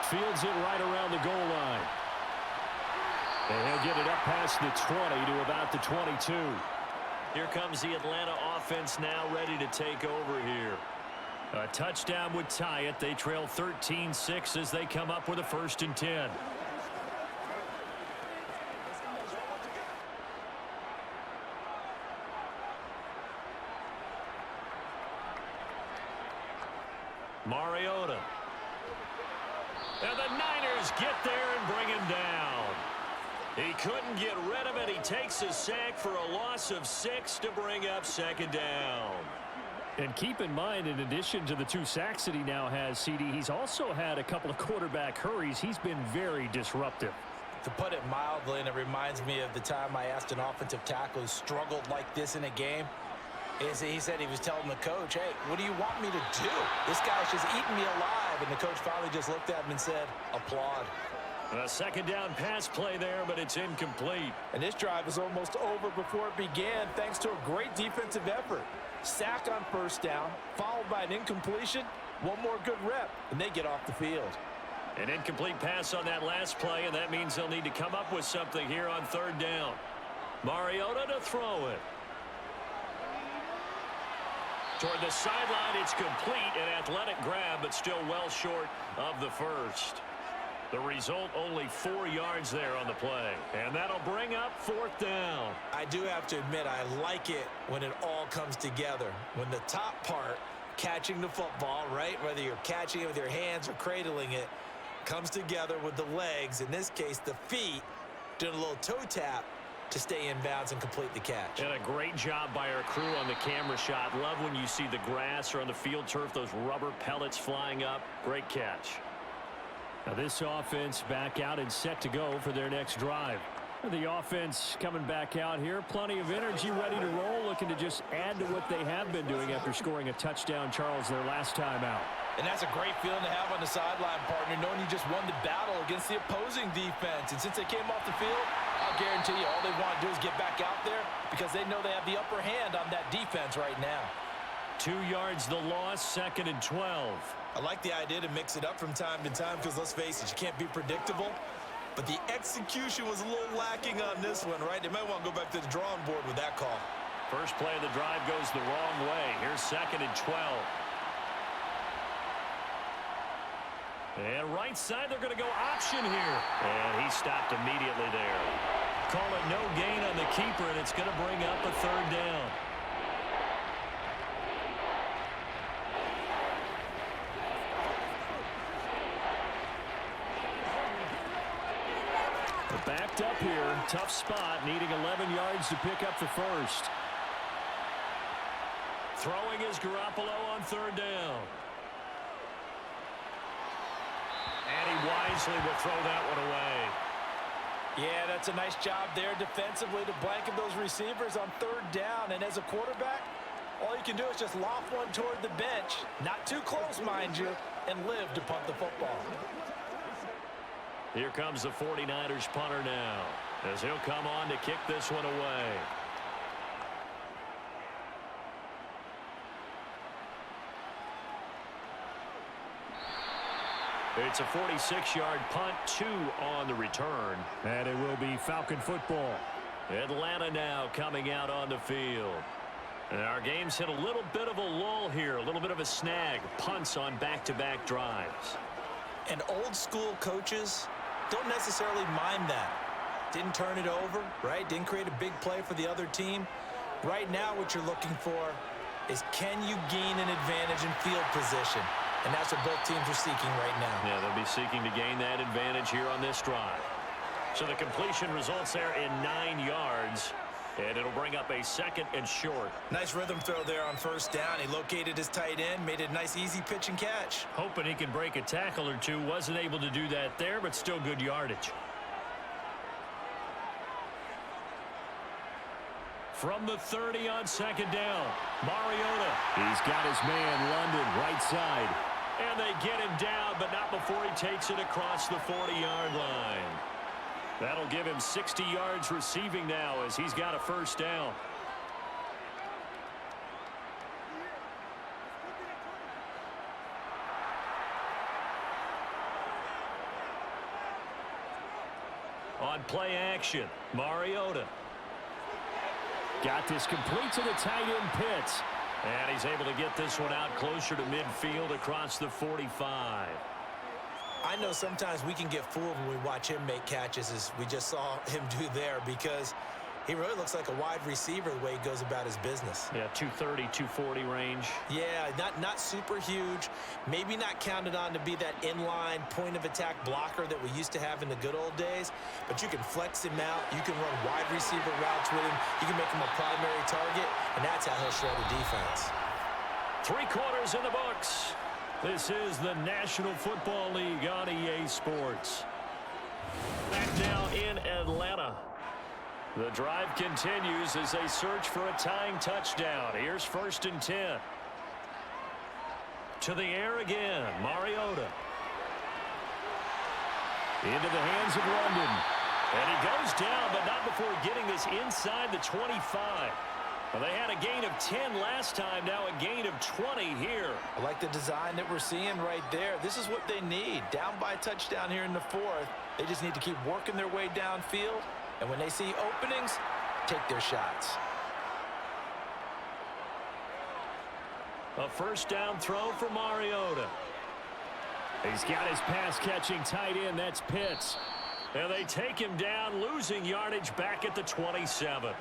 fields it right around the goal line. And he'll get it up past the 20 to about the 22. Here comes the Atlanta offense now ready to take over here. A touchdown would tie it. They trail 13-6 as they come up with a 1st and 10. Mariota. And the Niners get there and bring him down. He couldn't get rid of it. He takes a sack for a loss of 6 to bring up 2nd down. And keep in mind, in addition to the 2 sacks that he now has, CD, he's also had a couple of quarterback hurries. He's been very disruptive. To put it mildly, and it reminds me of the time I asked an offensive tackle who struggled like this in a game, he said he was telling the coach, hey, what do you want me to do? This guy's just eating me alive. And the coach finally just looked at him and said, applaud. A 2nd down pass play there, but it's incomplete. And this drive was almost over before it began thanks to a great defensive effort. Sack on 1st down, followed by an incompletion. One more good rep, and they get off the field. An incomplete pass on that last play, and that means they'll need to come up with something here on 3rd down. Mariota to throw it. Toward the sideline, it's complete. An athletic grab, but still well short of the 1st. The result, only 4 yards there on the play. And that'll bring up 4th down. I do have to admit, I like it when it all comes together. When the top part, catching the football, right, whether you're catching it with your hands or cradling it, comes together with the legs, in this case the feet, doing a little toe tap to stay in bounds and complete the catch. And a great job by our crew on the camera shot. Love when you see the grass or on the field turf, those rubber pellets flying up. Great catch. Now this offense back out and set to go for their next drive. The offense coming back out here. Plenty of energy, ready to roll, looking to just add to what they have been doing after scoring a touchdown, Charles, their last time out. And that's a great feeling to have on the sideline, partner, knowing you just won the battle against the opposing defense. And since they came off the field, I'll guarantee you all they want to do is get back out there because they know they have the upper hand on that defense right now. 2 yards the loss, 2nd and 12. I like the idea to mix it up from time to time because, let's face it, you can't be predictable. But the execution was a little lacking on this one, right? They might want to go back to the drawing board with that call. First play of the drive goes the wrong way. Here's 2nd and 12. And right side, they're going to go option here. And he stopped immediately there. Call it no gain on the keeper, and it's going to bring up a 3rd down. Backed up here, tough spot, needing 11 yards to pick up the 1st. Throwing is Garoppolo on 3rd down. And he wisely will throw that one away. Yeah, that's a nice job there defensively to blanket those receivers on 3rd down. And as a quarterback, all you can do is just loft one toward the bench. Not too close, mind you, and live to punt the football. Here comes the 49ers punter now, as he'll come on to kick this one away. It's a 46-yard punt, 2 on the return. And it will be Falcon football. Atlanta now coming out on the field. And our game's hit a little bit of a lull here, a little bit of a snag. Punts on back-to-back drives. And old school coaches don't necessarily mind that. Didn't turn it over, right? Didn't create a big play for the other team. Right now what you're looking for is, can you gain an advantage in field position? And that's what both teams are seeking right now. Yeah, they'll be seeking to gain that advantage here on this drive. So the completion results there in 9 yards. And it'll bring up a 2nd and short. Nice rhythm throw there on 1st down. He located his tight end, made it a nice easy pitch and catch. Hoping he can break a tackle or two. Wasn't able to do that there, but still good yardage. From the 30 on 2nd down, Mariota. He's got his man, London, right side. And they get him down, but not before he takes it across the 40-yard line. That'll give him 60 yards receiving now as he's got a 1st down. On play action, Mariota. Got this complete to the tight end Pitts. And he's able to get this one out closer to midfield across the 45. I know sometimes we can get fooled when we watch him make catches, as we just saw him do there, because he really looks like a wide receiver the way he goes about his business. Yeah, 230, 240 range. Yeah, not super huge. Maybe not counted on to be that inline point-of-attack blocker that we used to have in the good old days. But you can flex him out. You can run wide receiver routes with him. You can make him a primary target, and that's how he'll shred a defense. 3 quarters in the books. This is the National Football League on EA Sports. Back now in Atlanta. The drive continues as they search for a tying touchdown. Here's 1st and 10. To the air again, Mariota. Into the hands of London. And he goes down, but not before getting this inside the 25. Well, they had a gain of 10 last time, now a gain of 20 here. I like the design that we're seeing right there. This is what they need. Down by a touchdown here in the 4th. They just need to keep working their way downfield. And when they see openings, take their shots. A 1st down throw for Mariota. He's got his pass-catching tight end. That's Pitts. And they take him down, losing yardage back at the 27.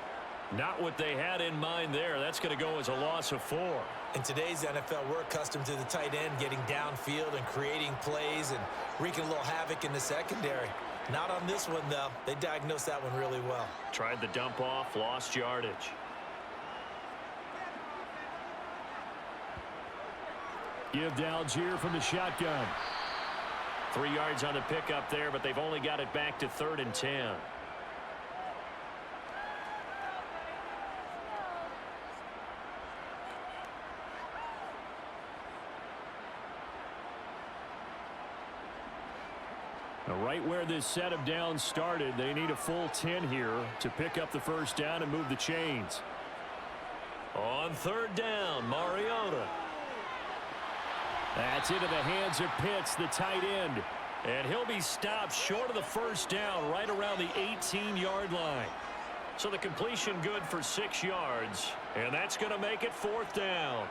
Not what they had in mind there. That's going to go as a loss of 4. In today's NFL, we're accustomed to the tight end getting downfield and creating plays and wreaking a little havoc in the secondary. Not on this one, though. They diagnosed that one really well. Tried the dump off, lost yardage. Give to Algier from the shotgun. 3 yards on the pickup there, but they've only got it back to 3rd and 10. Now, right where this set of downs started, they need a full 10 here to pick up the 1st down and move the chains. On 3rd down, Mariota. That's into the hands of Pitts, the tight end. And he'll be stopped short of the 1st down right around the 18-yard line. So the completion good for 6 yards. And that's going to make it 4th down.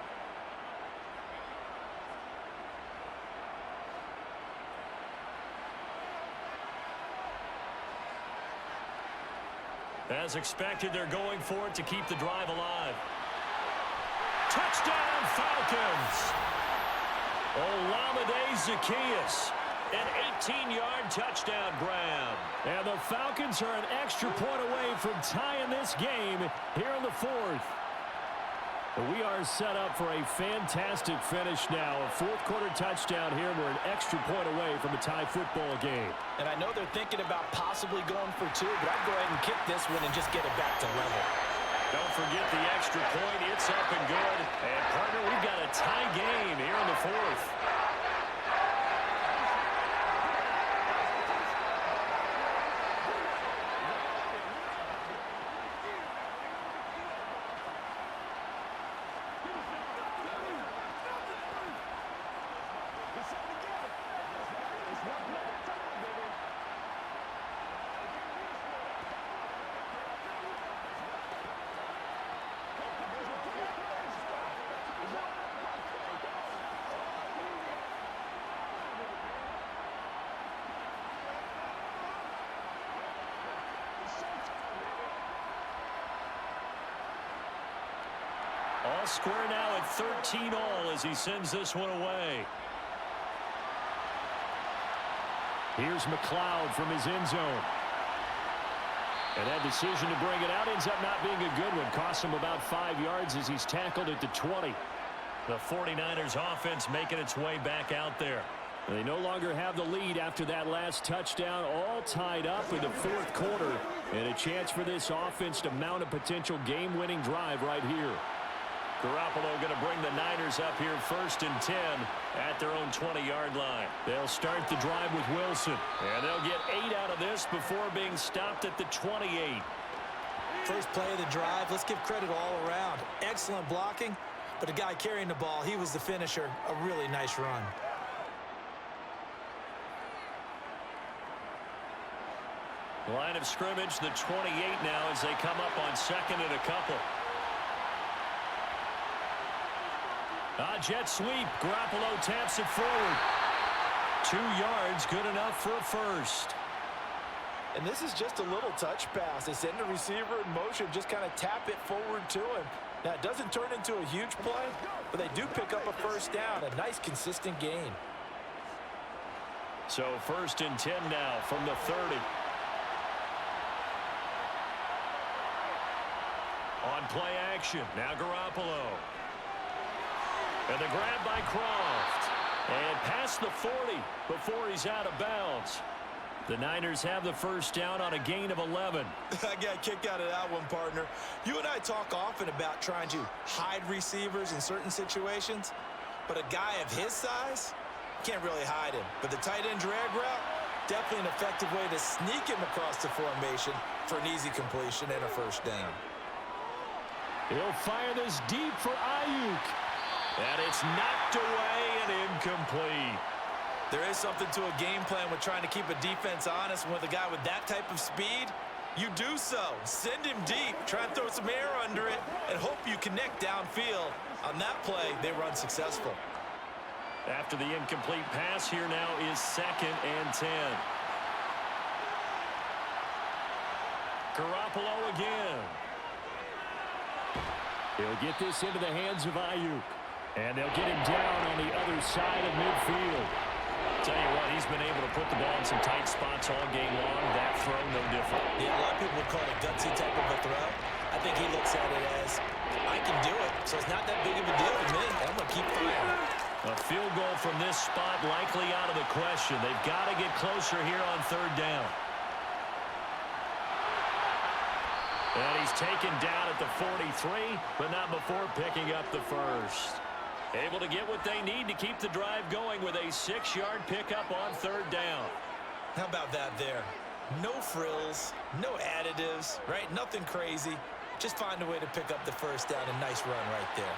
As expected, they're going for it to keep the drive alive. Touchdown, Falcons! Olamide Zaccheaus, an 18-yard touchdown grab. And the Falcons are an extra point away from tying this game here in the 4th. We are set up for a fantastic finish now. A 4th quarter touchdown here. We're an extra point away from a tie football game. And I know they're thinking about possibly going for 2, but I'd go ahead and kick this one and just get it back to level. Don't forget the extra point. It's up and good. And, partner, we've got a tie game here in the 4th. All square now at 13-all as he sends this one away. Here's McLeod from his end zone. And that decision to bring it out ends up not being a good one. Costs him about 5 yards as he's tackled at the 20. The 49ers offense making its way back out there. They no longer have the lead after that last touchdown, all tied up in the 4th quarter. And a chance for this offense to mount a potential game-winning drive right here. Garoppolo going to bring the Niners up here 1st and 10 at their own 20-yard line. They'll start the drive with Wilson. And they'll get 8 out of this before being stopped at the 28. First play of the drive, let's give credit all around. Excellent blocking, but the guy carrying the ball, he was the finisher. A really nice run. Line of scrimmage, the 28 now as they come up on second and a couple. Jet sweep. Garoppolo taps it forward. 2 yards, good enough for a first. And this is just a little touch pass. They send the receiver in motion, just kind of tap it forward to him. Now, it doesn't turn into a huge play, but they do pick up a first down, a nice, consistent gain. So 1st and 10 now from the 30. On play action, now Garoppolo. And the grab by Croft. And past the 40 before he's out of bounds. The Niners have the first down on a gain of 11. I got kicked out of that one, partner. You and I talk often about trying to hide receivers in certain situations, but a guy of his size can't really hide him. But the tight end drag route, definitely an effective way to sneak him across the formation for an easy completion and a first down. He'll fire this deep for Ayuk. And it's knocked away and incomplete. There is something to a game plan with trying to keep a defense honest. With a guy with that type of speed, you do so. Send him deep, try and throw some air under it, and hope you connect downfield. On that play, they run successful. After the incomplete pass, here now is 2nd and 10. Garoppolo again. He'll get this into the hands of Ayuk. And they'll get him down on the other side of midfield. Tell you what, he's been able to put the ball in some tight spots all game long. That throw, no different. Yeah, a lot of people would call it a gutsy type of a throw. I think he looks at it as, I can do it, so it's not that big of a deal to me. I'm going to keep firing. A field goal from this spot likely out of the question. They've got to get closer here on 3rd down. And he's taken down at the 43, but not before picking up the first. Able to get what they need to keep the drive going with a 6-yard pickup on 3rd down. How about that there? No frills, no additives, right? Nothing crazy. Just find a way to pick up the first down. A nice run right there.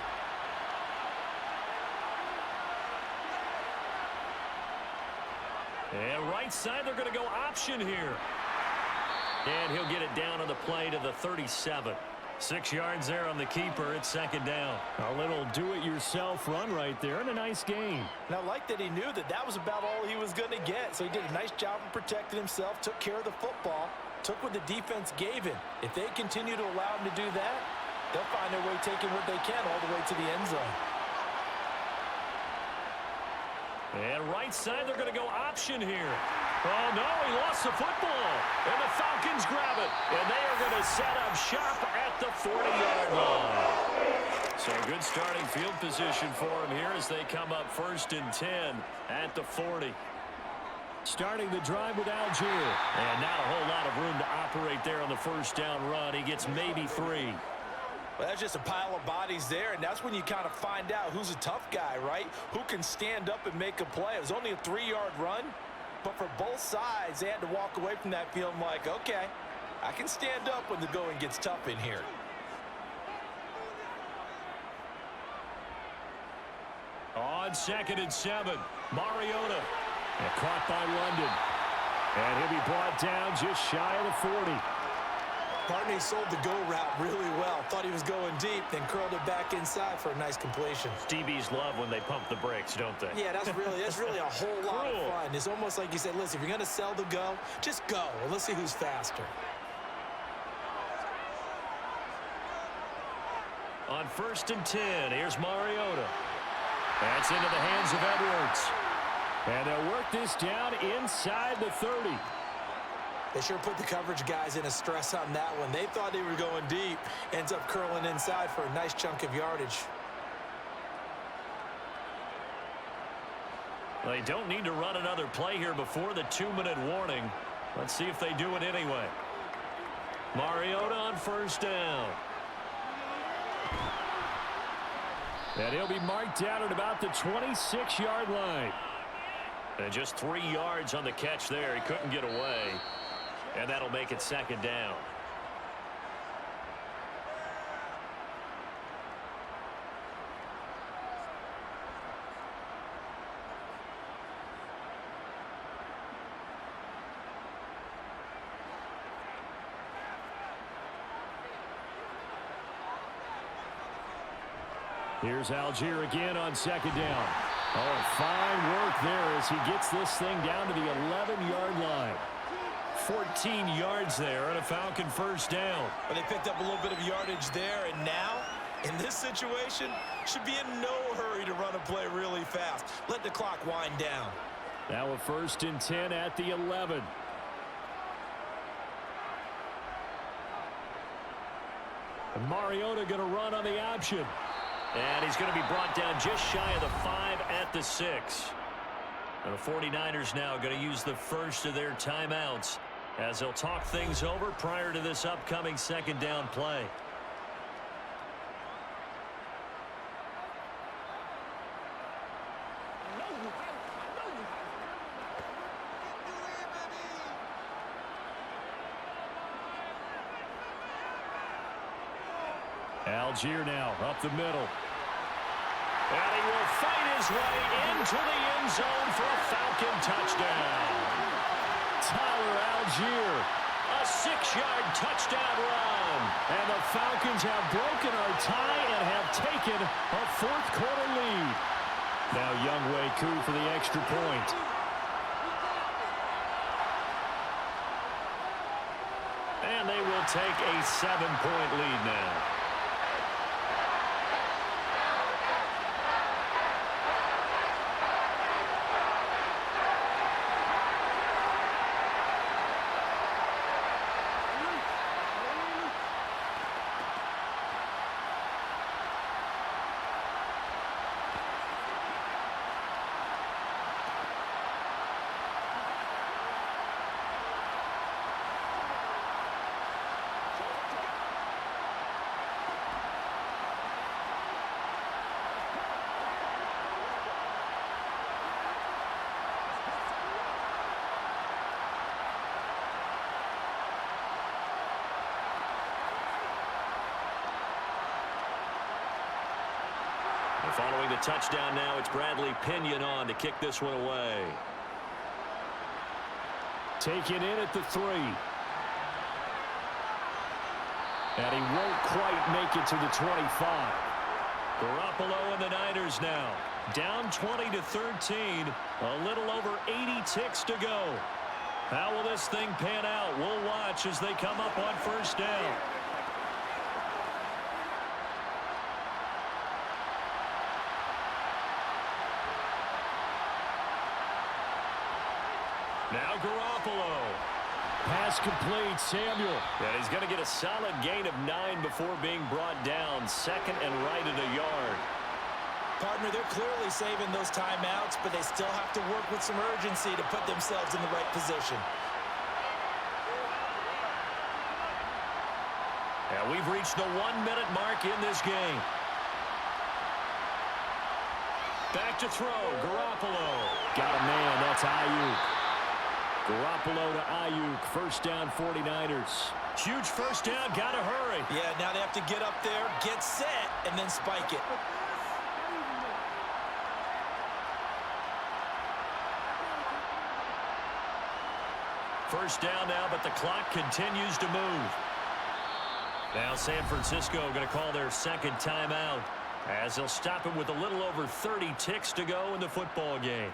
And right side, they're going to go option here. And he'll get it down on the play to the 37. 6 yards there on the keeper. It's 2nd down. A little do-it-yourself run right there and a nice game. And I like that he knew that that was about all he was going to get. So he did a nice job of protecting himself, took care of the football, took what the defense gave him. If they continue to allow him to do that, they'll find their way taking what they can all the way to the end zone. And right side, they're going to go option here. Oh, no, he lost the football. And the Falcons grab it. And they are going to set up shop at the 40-yard line. So good starting field position for him here as they come up 1st and 10 at the 40. Starting the drive with Algier. And not a whole lot of room to operate there on the first down run. He gets maybe 3. Well, that's just a pile of bodies there, and that's when you kind of find out who's a tough guy, right? Who can stand up and make a play. It was only a 3-yard run, but for both sides, they had to walk away from that field like, okay, I can stand up when the going gets tough in here. On 2nd and 7, Mariota. And caught by London. And he'll be brought down just shy of the 40. Partney sold the go route really well. Thought he was going deep, then curled it back inside for a nice completion. DBs love when they pump the brakes, don't they? Yeah, that's really a whole lot of fun. It's almost like you said, listen, if you're going to sell the go, just go. And let's see who's faster. On 1st and 10, here's Mariota. That's into the hands of Edwards. And they'll work this down inside the 30. They sure put the coverage guys in a stress on that one. They thought they were going deep. Ends up curling inside for a nice chunk of yardage. They don't need to run another play here before the 2-minute warning. Let's see if they do it anyway. Mariota on 1st down. And he'll be marked down at about the 26-yard line. And just 3 yards on the catch there. He couldn't get away. And that'll make it 2nd down. Here's Algier again on second down. Oh, fine work there as he gets this thing down to the 11-yard line. 14 yards there on a Falcon first down. Well, they picked up a little bit of yardage there, and now, in this situation, should be in no hurry to run a play really fast. Let the clock wind down. Now a 1st and 10 at the 11. And Mariota going to run on the option. And he's going to be brought down just shy of the 5 at the 6. And the 49ers now going to use the first of their timeouts as they'll talk things over prior to this upcoming second down play. Algier now up the middle. And he will fight his way into the end zone for a Falcon touchdown. Tyler Algier, a 6-yard touchdown run. And the Falcons have broken our tie and have taken a 4th quarter lead. Now Younghoe Koo for the extra point. And they will take a 7-point lead now. Following the touchdown now, it's Bradley Pinion on to kick this one away. Taken in at the 3. And he won't quite make it to the 25. Garoppolo and the Niners now. Down 20-13. A little over 80 ticks to go. How will this thing pan out? We'll watch as they come up on first down. Now Garoppolo. Pass complete, Samuel. And he's going to get a solid gain of 9 before being brought down. 2nd and right at a yard. Partner, they're clearly saving those timeouts, but they still have to work with some urgency to put themselves in the right position. And we've reached the 1-minute mark in this game. Back to throw, Garoppolo. Got a man, that's Ayuk. Garoppolo to Ayuk, first down 49ers. Huge first down, gotta hurry. Yeah, now they have to get up there, get set, and then spike it. First down now, but the clock continues to move. Now San Francisco going to call their 2nd timeout as they'll stop it with a little over 30 ticks to go in the football game.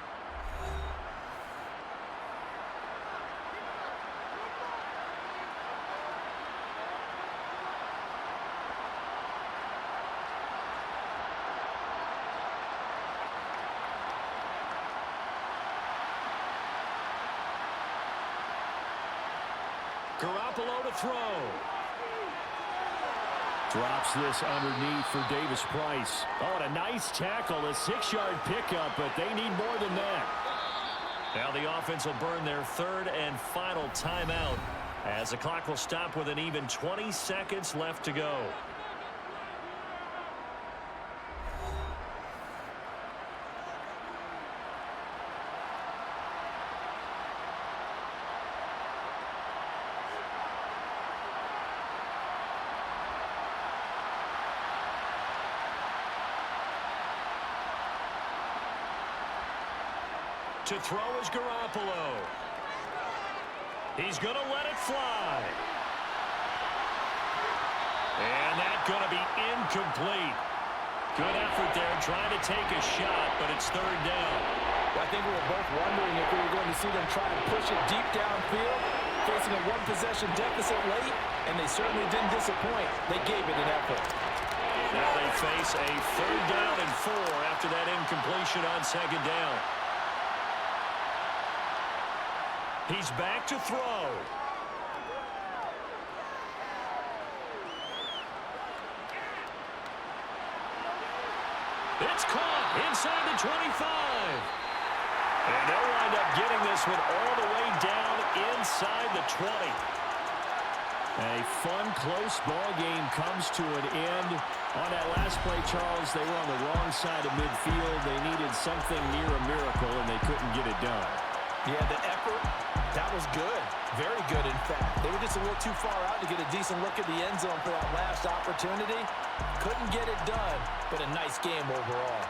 Garoppolo to throw. Drops this underneath for Davis Price. Oh, and a nice tackle, a 6-yard pickup, but they need more than that. Now the offense will burn their 3rd and final timeout as the clock will stop with an even 20 seconds left to go. To throw is Garoppolo. He's going to let it fly. And that's going to be incomplete. Good effort there, trying to take a shot, but it's third down. Well, I think we were both wondering if we were going to see them try to push it deep downfield, facing a one-possession deficit late, and they certainly didn't disappoint. They gave it an effort. Now they face a third down and 4 after that incompletion on second down. He's back to throw. It's caught inside the 25. And they'll wind up getting this one all the way down inside the 20. A fun, close ball game comes to an end. On that last play, Charles, they were on the wrong side of midfield. They needed something near a miracle, and they couldn't get it done. Yeah, the effort, that was good. Very good, in fact. They were just a little too far out to get a decent look at the end zone for that last opportunity. Couldn't get it done, but a nice game overall.